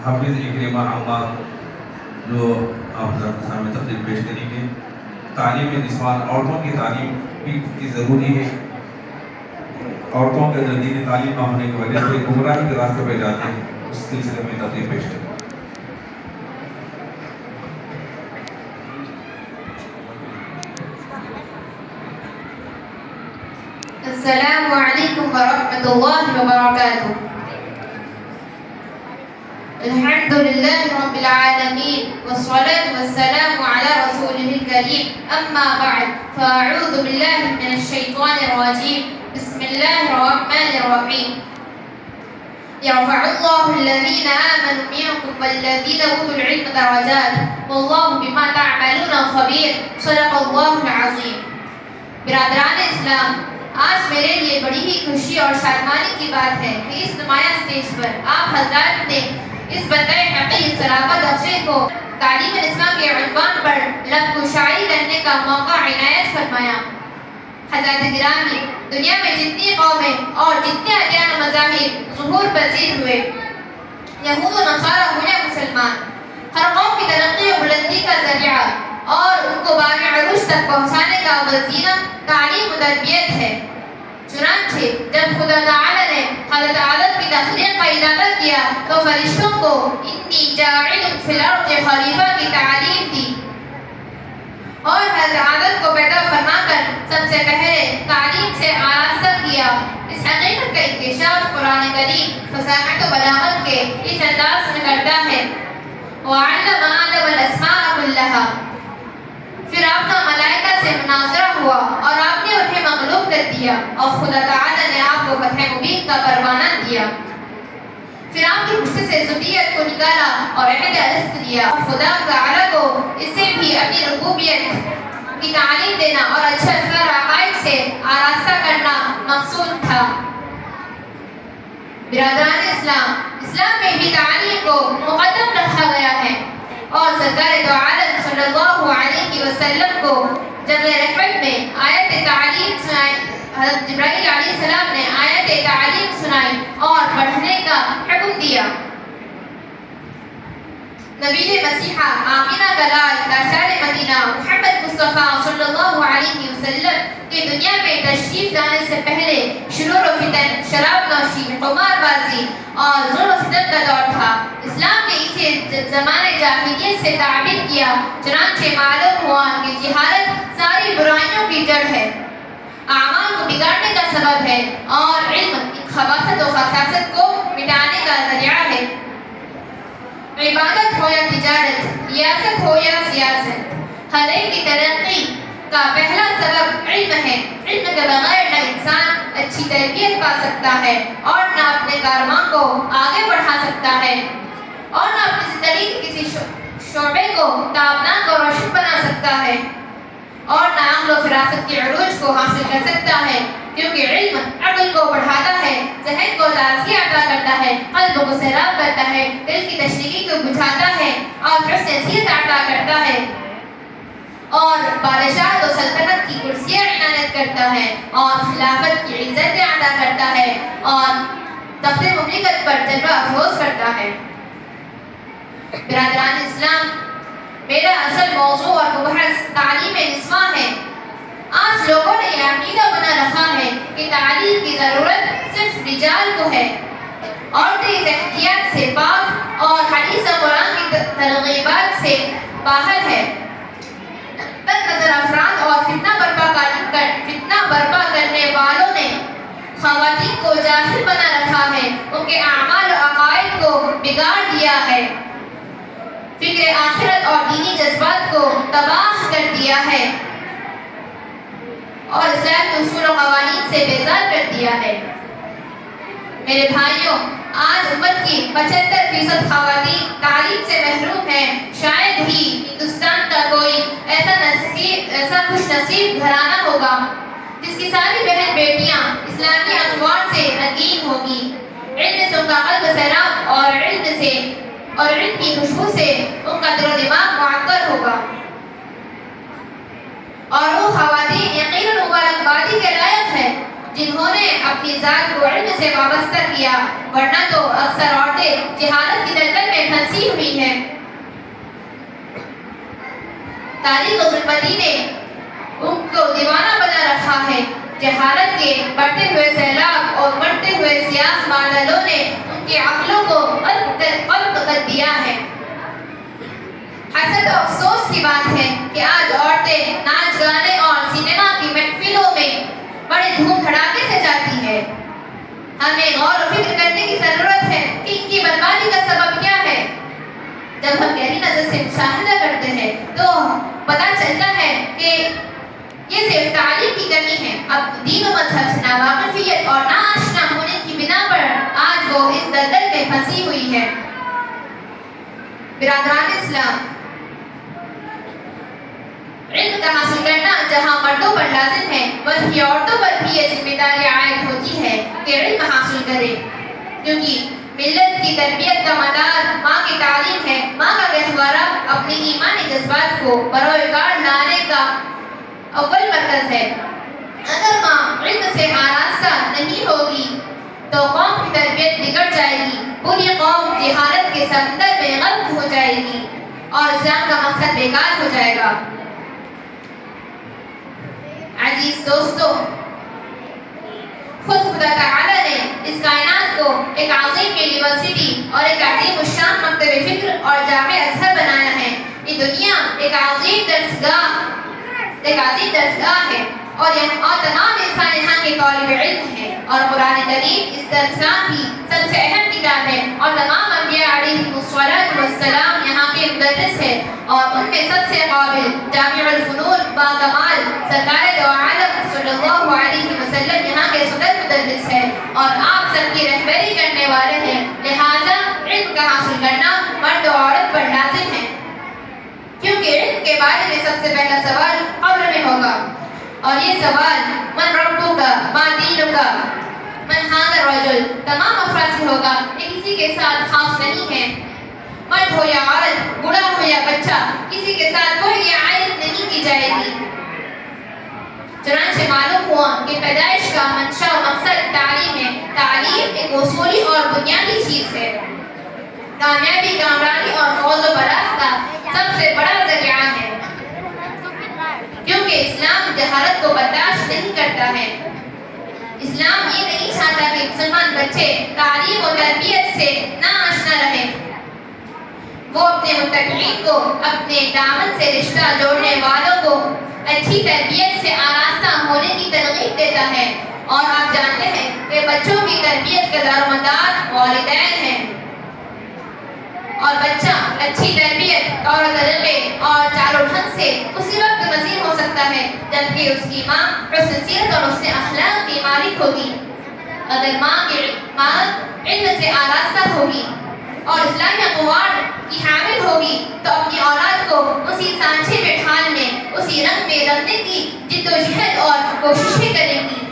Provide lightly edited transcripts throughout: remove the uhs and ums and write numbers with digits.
حافظ اکرمہ عمار جو آپ سامنے تقریر پیش کریں گے. تعلیم نسوان، عورتوں کی تعلیم بھی کتنی ضروری ہے. عورتوں کے دینی تعلیم نہ ہونے کی وجہ سے گمراہی کے راستے پہ جاتے ہیں. اس سلسلے میں تقریر پیش کریں. السلام علیکم ورحمۃ اللہ وبرکاتہ. الحمد للہ رب العالمین والصلاة والسلام علی رسولہ الکریم. اما بعد فاعوذ باللہ من الشیطان الرجیم. بسم اللہ الرحمن الرحیم. يرفع الله الذين آمنوا منكم والذين أوتوا العلم درجات والله بما تعملون خبير. صدق الله العظيم. برادران اسلام، آج میرے لیے بڑی ہی خوشی اور شادمانی کی بات ہے کہ اس نمایاں اسٹیج پر آپ حضرات نے اس بندہ حقیقی صلابت افشین کو تعلیم اسلام کے عنوان پر لب گشائی کرنے کا موقع عنایت فرمایا. حضرات گرامی، دنیا میں جتنی قومیں اور جتنے ادیان و مذاہب ظہور پذیر ہوئے، یہود و نصارہ ہوئے مسلمان، ہر قوم کی ترقی و بلندی کا ذریعہ اور ان کو باغ عروج تک پہنچانے کا وسیلہ تعلیم و تربیت ہے. چنانچہ جب خدا تعالی نے حضرت آدم کی تخلیق کا ارادہ کیا تو فرشتوں کو انی جاعل فی الارض خلیفہ کی تعلیم دی اور حضرت آدم کو پیدا فرما کر سب سے پہلے تعلیم سے آراستہ کیا. اس حقیقت کا انکشاف قرآن کریم فصاحت و بلاغت کے اس انداز میں کرتا ہے. وعلم آدم الاسماء کلھا. پھر آپ کا ملائکہ سے مناظرہ ہوا اور آپ نے انہیں مغلوب کر دیا اور خدا تعالی نے آپ کو فتح مبین کا پروانہ دیا. پھر آپ کی پشت سے ذریت کو نکالا اور عہد الست دیا اور خدا تعالی کو اس سے بھی اپنی ربوبیت کی تعلیم دینا اور اچھا اثر عقائد سے آراستہ کرنا مقصود تھا. برادران اسلام، اسلام میں بھی تعلیم کو مقدم رکھا گیا ہے اور سرکار دو عالم صلی اللہ علیہ وسلم کو جب رحمت میں آیت تعلیم سنائی، حضرت جبرائیل علیہ السلام نے آیت تعلیم سنائی اور پڑھنے کا حکم دیا. نبی مسیحہ آمینہ کا لال تاجدار مدینہ محمد مصطفیٰ صلی اللہ علیہ وسلم کے دنیا میں تشریف لانے سے پہلے شرور و فتن، شراب نوشی، قمار بازی اور ظلم و ستم کا دور تھا. اسلام نے اسے زمانے جاہلیت سے تعبیر کیا. چنانچہ معلوم ہوا کہ جہالت ساری برائیوں کی جڑ ہے، اعمال کو بگاڑنے کا سبب ہے اور علم خباثت و خساست کو مٹانے کا ذریعہ ہے. عبادت ہو یا تجارت، ریاست ہو یا سیاست، ہر ایک کی ترقی کا پہلا سبب علم ہے. علم کے بغیر نہ انسان اچھی تربیت پا سکتا ہے اور نہ اپنے کارواں کو آگے بڑھا سکتا ہے اور نہ اپنی زندگی کے کسی شعبے کو تابناک اور روشن بنا سکتا ہے اور نہ عقل و فراست کے عروج کو حاصل کر سکتا ہے. کیونکہ علم عقل کو بڑھاتا ہے، ذہن کو تازگی عطا کرتا ہے، قلب کو سیراب کرتا ہے، دل کی تشنگی کو بجھاتا ہے اور حسن نصیحت عطا کرتا ہے اور بادشاہت و سلطنت کی کرسیاں عنایت کرتا ہے اور خلافت کی عزتیں عطا کرتا ہے اور تخت مملکت پر جلوہ افروز کرتا ہے. برادران اسلام، میرا اصل موضوع اور مبحث تعلیم نسواں ہے. آج لوگوں نے یہ عقیدہ بنا رکھا ہے کہ تعلیم کی ضرورت صرف رجال کو ہے. عورتیں اس احتیاط سے پاک اور حدیث و قرآن کی ترغیبات سے باہر ہے. بد نظر افراد اور فتنہ برپا کرنے والوں نے خواتین کو جاہل بنا رکھا ہے، ان کے اعمال و عقائد کو بگاڑ دیا ہے، فکر آخرت اور دینی جذبات کو تباہ کر دیا ہے اور اسلام کے اصول و قوانین سے بیزار کر دیا ہے. میرے بھائیوں، آج امت کی 75% خواتین تعلیم سے محروم ہیں. شاید ہی ہندوستان کا کوئی ایسا خوش نصیب گھرانہ ہوگا جس کی ساری بہن بیٹیاں اسلامی اخبار سے رنگین ہوگی. علم سے ان کا قلب سیراب اور علم کی خوشبو سے ان کا دل و دماغ معطر ہوگا اور وہ خواتین یقیناً مبارکبادی کے لائق ہے جنہوں نے اپنی ذات کو علم سے وابستہ کیا، ورنہ تو اکثر عورتیں جہالت کی دلدل میں میں پھنسی ہوئی ہے۔ تاریخ و ظلمتی نے ان کو دیوانہ بنا رکھا ہے۔ جہالت کے بڑھتے ہوئے سیلاب اور بڑھتے ہوئے سیاہ بادلوں نے ان کی عقلوں کو قلب کر دیا ہے۔ حسرت و افسوس کی بات ہے کہ آج عورتیں ناچ گانے اور سینما کی محفلوں میں بڑے دھوم دھڑاکے سے جاتی ہے۔ ہمیں غور و فکر کرنے کی ضرورت ہے کہ ان کی بربادی کا سبب کیا ہے۔ جب ہم گہری نظر سے مشاہدہ کرتے ہیں تو پتہ چلتا ہے کہ یہ صرف تعلیم کی کمی ہے۔ اب دین و مذہب سے ناواقفیت اور ناآشنا ہونے کی بنا پر آج وہ اس دلدل میں پھنسی ہوئی ہے۔ برادران اسلام، علم کا حاصل کرنا جہاں مردوں پر لازم ہے وہیں عورتوں پر بھی یہ ذمہ داری عائد ہوتی ہے کہ علم حاصل کرے، کیونکہ ملت کی تربیت کا مدار ماں کی تعلیم ہے۔ ماں کا گہوارہ اپنے ایمانی جذبات کو بروئے لانے کا اول مرکز ہے۔ اگر ماں علم سے آراستہ نہیں ہوگی تو قوم کی تربیت بگڑ جائے گی، پوری قوم جہالت کے سمندر میں غرق ہو جائے گی اور اسلام کا مقصد بیکار ہو جائے گا۔ عزیز دوستو، خود خدا تعالی نے اس کائنات کو ایک عظیم یونیورسٹی اور ایک عظیم الشان مکتب فکر اور جامع ازہر بنایا ہے۔ یہ دنیا ایک عظیم درسگاہ ہے اور تمام انسان یہاں کے طالب علم ہیں، اور قرآن کریم اس درسگاہ کی سب سے اہم کتاب ہے، اور تمام انبیاء علیہ السلام یہاں کے مدرس ہیں، اور ان میں سب سے قابل جامع الفنون باکمال سرکار دو عالم صلی اللہ علیہ وسلم یہاں کے صدر مدرس ہیں اور آپ سب کی رہبری کرنے والے ہیں۔ لہٰذا علم کا حاصل کرنا مرد و عورت پر لازم ہے، کیونکہ علم کے بارے میں سب سے پہلا سوال قبر میں ہوگا، اور یہ سوال من ربک ما دینک من ھذا الرجل تمام افراد سے ہوگا، یہ کسی کے ساتھ خاص نہیں ہے۔ مرد ہو یا عورت، بوڑھا ہو یا بچہ، کسی کے ساتھ کوئی رعایت نہیں کی جائے گی۔ چنانچہ معلوم ہوا کہ پیدائش کا منشا و مقصد تعلیم ہے۔ تعلیم ایک اصولی اور بنیادی چیز ہے۔ کامیابی، کامرانی اور فوز و فلاح کا سب سے بڑا ذریعہ ہے، کیونکہ اسلام جہالت کو برداشت نہیں کرتا ہے۔ اسلام یہ نہیں چاہتا کہ مسلمان بچے تعلیم و تربیت سے ناآشنا رہیں۔ وہ اپنے متقین کو، اپنے دامن سے رشتہ جوڑنے والوں کو اچھی تربیت سے آراستہ ہونے کی ترغیب دیتا ہے، اور آپ جانتے ہیں کہ بچوں کی تربیت کا دار و مدار والدین ہیں، اور بچہ اچھی تربیت اور طریقے اور چال و ڈھنگ سے اسی وقت نصیب ہو سکتا ہے جبکہ اس کی ماں حسن سیرت اور حسن اخلاق کی مالک ہوگی۔ اگر ماں علم سے آراستہ ہوگی اور اسلامی اقوال کی حامل ہوگی تو اپنی اولاد کو اسی سانچے میں ڈھالنے، اسی رنگ میں رکھنے کی جد و جہد اور کوششیں کرے گی۔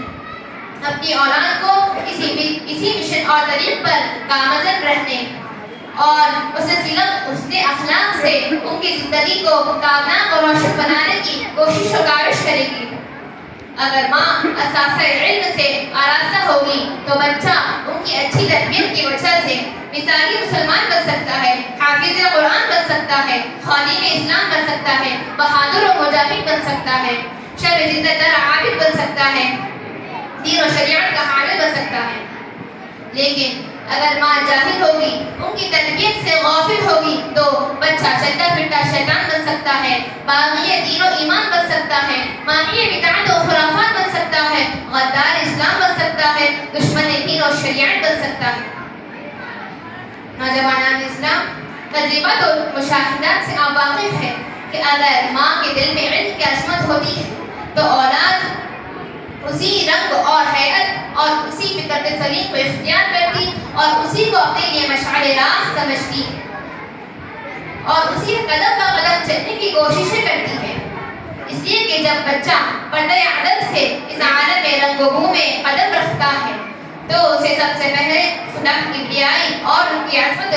اپنی اولاد کو اسی مشن اور طریق پر گامزن رہنے اور اسے اخلاق سے ان کی زندگی کو کامیاب اور روشن بنانے کی کوشش و کاوش کرے گی۔ اگر ماں اساسۂ علم سے آراستہ ہوگی تو بچہ ان کی اچھی تربیت کی وجہ سے مثالی مسلمان بن سکتا ہے، حافظ قرآن بن سکتا ہے، خادم اسلام بن سکتا ہے، بہادر و مجاہد بن سکتا ہے، شب زندہ در عابد بن سکتا ہے، دین و شریعت کا حامل بن سکتا ہے۔ لیکن اگر ماں جاہل ہوگی، ان کی تربیت سے غافل ہوگی تو بچہ چلتا پھرتا شیطان بن سکتا ہے، باغی دین و ایمان بن سکتا ہے، ماہی بدعت و خرافات بن سکتا ہے، غدار اسلام بن سکتا ہے، دشمن دین و شریعت بن سکتا ہے۔ نوجوانان اسلام، تجربات و مشاہدات سے آپ واقف ہیں کہ اگر ماں کے دل میں علم کی عظمت ہوتی ہے تو اولاد اسی رنگ اور حیرت اور اسی فطرت سلیم کو اختیار کرتی اور اسی کو اپنے لیے مشعل راہ سمجھتی اور اسی قدم بہ قدم چلنے کی کوششیں کرتی ہے۔ اس لیے کہ جب بچہ پردہ ادب سے اس عالم میں رنگ و بو میں قدم رکھتا ہے تو اسے سب سے پہلے خدا کی کبریائی اور ان کی عظمت و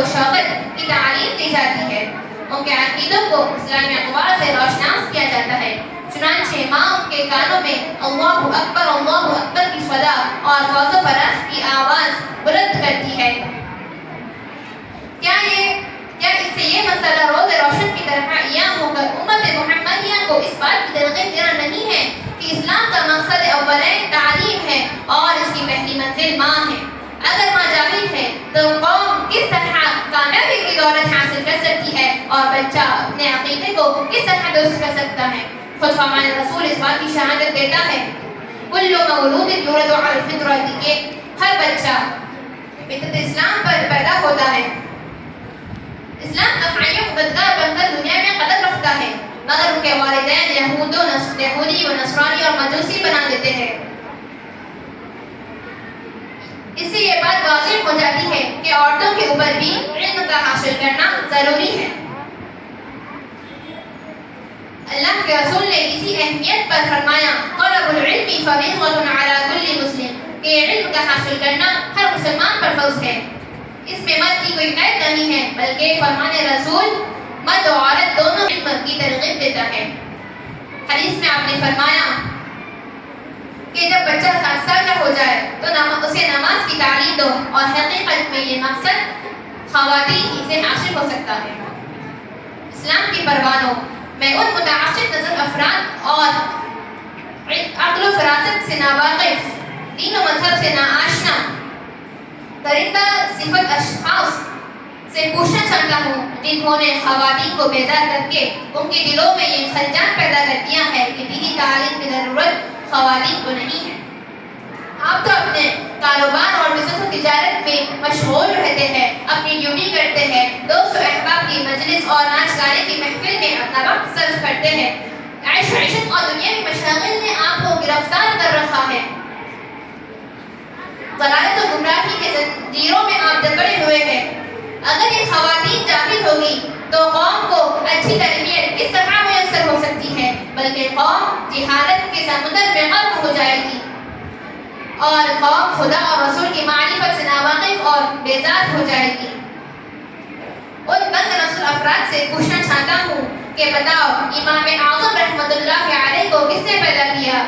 شوقت کی تعلیم دی جاتی ہے۔ ان کے عقیدوں کو اسلامی اقوال سے روشناس کیا جاتا ہے۔ چنانچہ ماں ان کے کانوں میں اللہ اکبر کی صدا اور فوز و فلاح کی آواز بلند کرتی ہے۔ کیا کو اس بات کی ترغیب دینا نہیں ہے کہ اسلام کا مقصد اولین تعلیم ہے اور اس کی پہلی منزل ماں ہے. اگر ماں جاہل ہے تو قوم کس طرح کامیابی کی دولت حاصل کر سکتی ہے اور بچہ اپنے عقیدے کو کس طرح درست کر سکتا ہے؟ خود فرمان رسول اس بات کی شہادت دیتا ہے کل مولود یولد علی الفطرۃ کہ ہر بچہ فطرت اسلام پر پیدا ہوتا ہے. اسلام افعی مقدار بن کر دنیا میں قدم رکھتا ہے مگر ان کے والدین یہودی و نصرانی اور مجوسی بنا دیتے ہیں. اس سے یہ بات واضح ہو جاتی ہے کہ عورتوں کے اوپر بھی علم کا حاصل کرنا ضروری ہے. اللہ کے رسول نے اسی اہمیت پر فرمایا طلب العلم فریضۃ علی کل مسلم کہ علم کا حاصل کرنا ہر مسلمان پر فرض ہے. اس میں مرد کی کوئی قید نہیں ہے بلکہ فرمان رسول مرد و عورت دونوں علم کی ترغیب دیتا ہے. حدیث میں آپ نے فرمایا کہ جب بچہ 7 سال کا ہو جائے تو اسے نماز کی تعلیم دو اور حقیقت میں یہ مقصد خواتین ہی سے حاصل ہو سکتا ہے. اسلام کی پروانوں میں ان متعصب نظر افراد اور عقل و فراست سے ناواقف دین و مذہب سے ناآشنا درندہ صفت اشخاص سے پوچھنا چاہتا ہوں جنہوں نے خواتین کو بیدار کر کے ان کے دلوں میں یہ خلجان پیدا کر دیا ہے کہ دینی تعلیم کی ضرورت خواتین کو نہیں ہے. آپ تو اپنے کاروبار اور بزنس و تجارت میں مشغول رہتے ہیں, اپنی ڈیوٹی کرتے ہیں, دوست و احباب کی مجلس اور ناچ گانے کی محفل میں اپنا وقت صرف کرتے ہیں. عیش و عشرت اور دنیاوی مشاغل نے آپ کو گرفتار کر رکھا ہے. ضلالت و گمراہی کے زنجیروں میں آپ جکڑے ہوئے ہیں. اگر یہ خواتین جاہل ہوگی تو قوم کو اچھی تربیت کس طرح میسر ہو سکتی ہے, بلکہ قوم جہالت کے سمندر میں غرق ہو جائے گی اور قوم خدا اور رسول کی معرفت سے ناواقف اور بیزار ہو جائے گی. ان بند نسل افراد سے پوچھنا چاہتا ہوں کہ بتاؤ امام اعظم رحمۃ اللہ علیہ کو کس نے پیدا کیا؟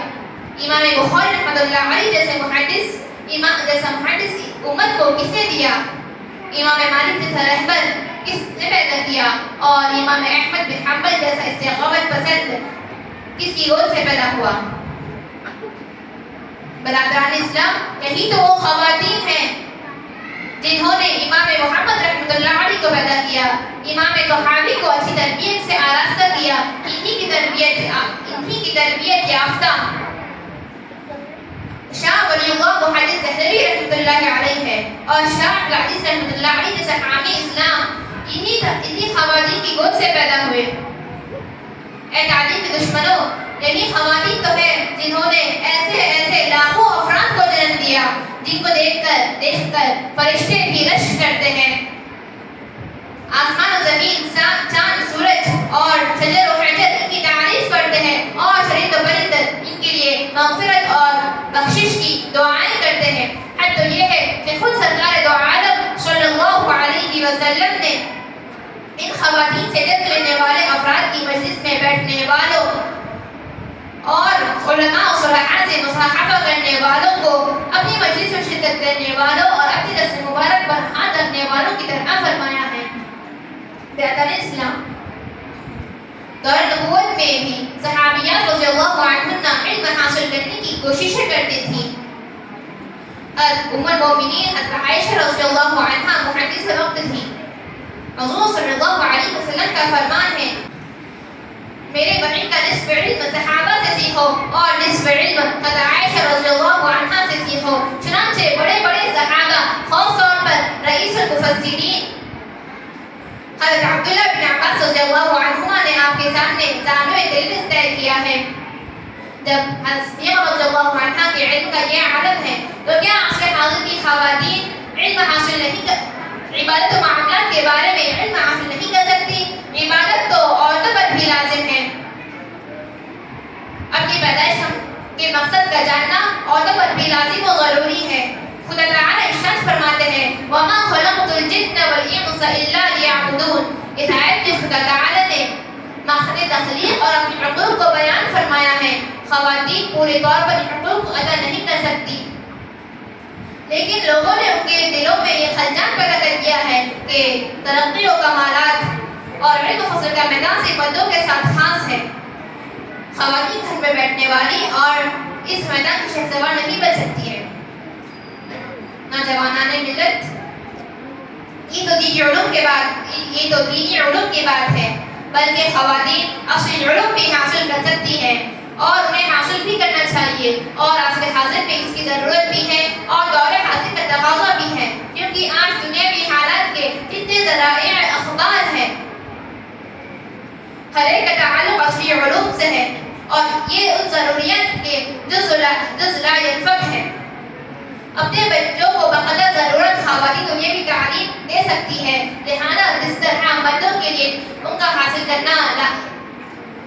امام بخاری رحمۃ اللہ علیہ جیسے محدث امت کو کس نے دیا؟ امام مالک جیسا رہبر کس نے پیدا کیا؟ اور امام احمد بن حنبل جیسا استقامت پسند کس کی گود سے پیدا ہوا؟ برادران اسلام, یہی تو وہ خواتین ہیں جنہوں نے امام محمد رحمۃ اللہ علیہ کو پیدا کیا, امام طحاوی کو اچھی تربیت سے آراستہ کیا. انہی کی تربیت یافتہ شاہ ولی اللہ محدث دہلوی رحمۃ اللہ علیہ ہے اور شاہ عبدالعزیز رحمۃ اللہ علیہ جیسے حامی اسلام انہی خواتین کی گود سے پیدا ہوئے. اے تعلیم کے دشمنوں, یہی خواتین تو ہے جنہوں نے ایسے لاکھوں افراد کو جنم دیا جن کو دیکھ کر فرشتے بھی رشک کرتے ہیں. آسمان و زمین, چاند, سورج اور شجر و حجر ان کی تعریف کرتے ہیں اور چرند و پرند ان کے لیے مغفرت اور بخشش کی دعائیں کرتے ہیں. حد تو یہ ہے کہ خود سرکار دو عالم صلی اللہ علیہ وسلم نے ان خواتین سے جنم لینے والے افراد کی مجلس میں بیٹھنے والوں اور علماء و صلحاء سے مصاحبہ کرنے والوں کو اپنی مجلس میں شرکت کرنے والوں اور اپنی دست مبارک پر ہاتھ رکھنے والوں کی طرح فرمایا ہے. برادران اسلام, دور نبوت میں بھی صحابیات رضی اللہ عنہن علم حاصل کرنے کی کوششیں کرتی تھیں. ام المؤمنین حضرت عائشہ رضی اللہ عنہا محدث وقت تھی. حضور صلی اللہ علیہ وسلم کا فرمان ہے میرے وحی کا نصف علم صحابہ سے سیکھو اور نصف علم حضرت عائشہ رضی اللہ عنہا سے سیکھو. چنانچہ بڑے بڑے صحابہ, خاص طور پر رئیس المفسرین حضرت عبداللہ بن عباس رضی اللہ عنہما نے آپ کے سامنے جامع تلبس طے کیا ہے. جب حضرت رضی اللہ عنہا کے علم کا یہ عالم ہے تو کیا عصر حاضر کی خواتین علم حاصل نہیں عبادت و معاملات کے بارے میں علم حاصل نہیں کر سکتی؟ عبادت تو عورتوں پر بھی لازم ہے. اپنی پیدائش کے مقصد کا جاننا عورتوں پر بھی لازم و ضروری ہے. خدا تعالی ارشاد فرماتے ہیں وَمَا خَلَقْتُ الْجِنَّ وَالْإِنسَ إِلَّا لِيَعْبُدُونَ. اس آیت میں خدا تعالی نے مقصد تخلیق اور اپنے حقوق کو بیان فرمایا ہے. خواتین پورے طور پر حقوق ادا نہیں کر سکتی, لیکن لوگوں نے ان کے دلوں میں یہ خلجان پیدا کر دیا ہے کہ ترقی و کمالات اور علم و فضل کا میدان سے مردوں کے ساتھ خاص ہے. خواتین گھر میں بیٹھنے والی اور اس میدان کی شہسوار نہیں بن سکتی ہے۔ نوجوانان ملت، یہ تو دینی علوم کی بات ہے، بلکہ خواتین اصلی علوم بھی حاصل کر سکتی ہیں اور انہیں حاصل بھی کرنا چاہیے، اور عصر حاضر میں اس کی ضرورت بھی ہے اور دور حاضر کا تقاضا بھی ہے، کیونکہ آج دنیاوی حالات کے جتنے ذرائع اخبار ہیں ہر ایک کا تعلق اصلی علوم سے ہے، اور یہ ان ضروریات کے جز لا ينفک ہے۔ اپنے بچوں کو بقدر ضرورت خواتین دنیاوی تعلیم دے سکتی ہے، لہذا جس طرح مردوں کے لیے ان کا حاصل کرنا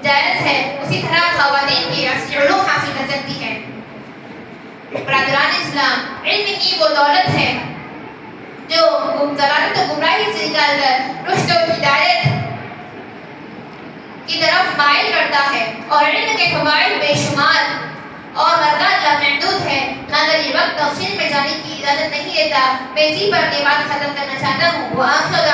جائز ہے، اسی طرح خواتین بھی اصلی علوم حاصل کر سکتی ہے۔ برادران اسلام، علم ہی وہ دولت ہے جو ضلالت و گمراہی سے نکال کر رشد و ہدایت کی طرف مائل کرتا ہے، اور علم کے فوائد بے شمار اور برکات لامحدود ہے، مگر یہ وقت تفصیل میں جانے کی اجازت نہیں دیتا۔ میں اسی پر اپنی بات ختم کرنا چاہتا ہوں۔ وآخر